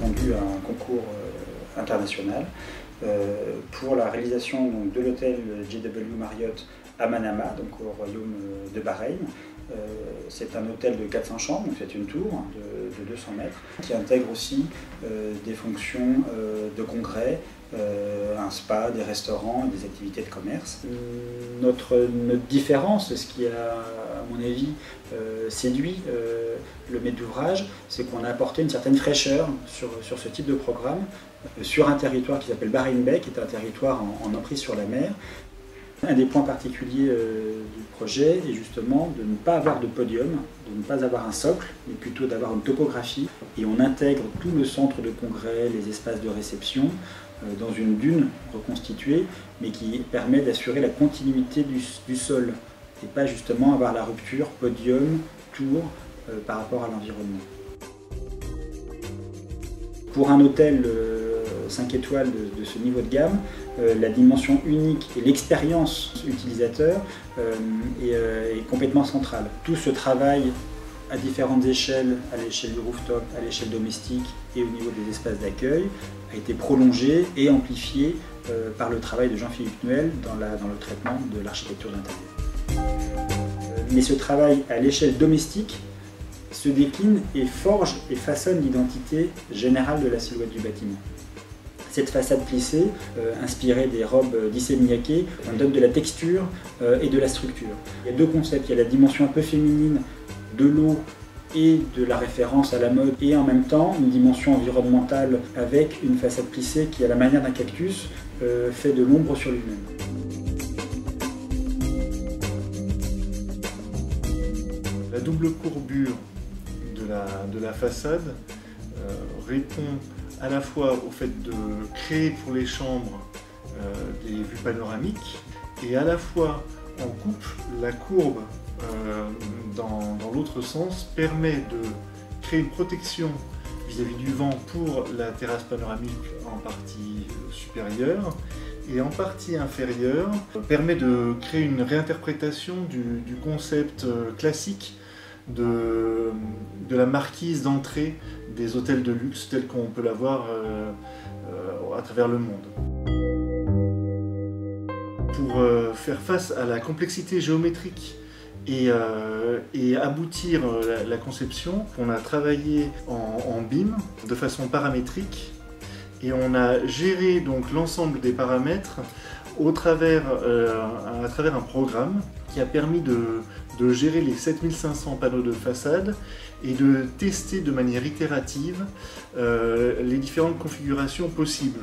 répondu à un concours international pour la réalisation donc, de l'hôtel JW Marriott à Manama, donc au royaume de Bahreïn. C'est un hôtel de 400 chambres, donc c'est une tour de 200 mètres, qui intègre aussi des fonctions de congrès, un spa, des restaurants et des activités de commerce. Notre différence, ce qui a, à mon avis, séduit le maître d'ouvrage, c'est qu'on a apporté une certaine fraîcheur sur ce type de programme, sur un territoire qui s'appelle Bahreïn Bay, qui est un territoire en emprise sur la mer. Un des points particuliers du projet est justement de ne pas avoir de podium, de ne pas avoir un socle, mais plutôt d'avoir une topographie. Et on intègre tout le centre de congrès, les espaces de réception, dans une dune reconstituée, mais qui permet d'assurer la continuité du sol, et pas justement avoir la rupture podium, tour, par rapport à l'environnement. Pour un hôtel 5 étoiles de ce niveau de gamme, la dimension unique et l'expérience utilisateur est complètement centrale. Tout ce travail à différentes échelles, à l'échelle du rooftop, à l'échelle domestique et au niveau des espaces d'accueil, a été prolongé et amplifié par le travail de Jean-Philippe Nuel dans le traitement de l'architecture d'intérieur. Mais ce travail à l'échelle domestique se décline et forge et façonne l'identité générale de la silhouette du bâtiment. Cette façade plissée, inspirée des robes d'Issey-Miyake, donne de la texture et de la structure. Il y a deux concepts, il y a la dimension un peu féminine de l'eau et de la référence à la mode, et en même temps une dimension environnementale avec une façade plissée qui, à la manière d'un cactus, fait de l'ombre sur lui-même. La double courbure de la façade répond à la fois au fait de créer pour les chambres des vues panoramiques, et à la fois en coupe, la courbe dans l'autre sens permet de créer une protection vis-à-vis du vent pour la terrasse panoramique en partie supérieure, et en partie inférieure permet de créer une réinterprétation du concept classique de la marquise d'entrée des hôtels de luxe tels qu'on peut l'avoir à travers le monde. Pour faire face à la complexité géométrique et aboutir la conception, on a travaillé en BIM de façon paramétrique, et on a géré donc l'ensemble des paramètres à travers un programme qui a permis de gérer les 7500 panneaux de façade et de tester de manière itérative les différentes configurations possibles.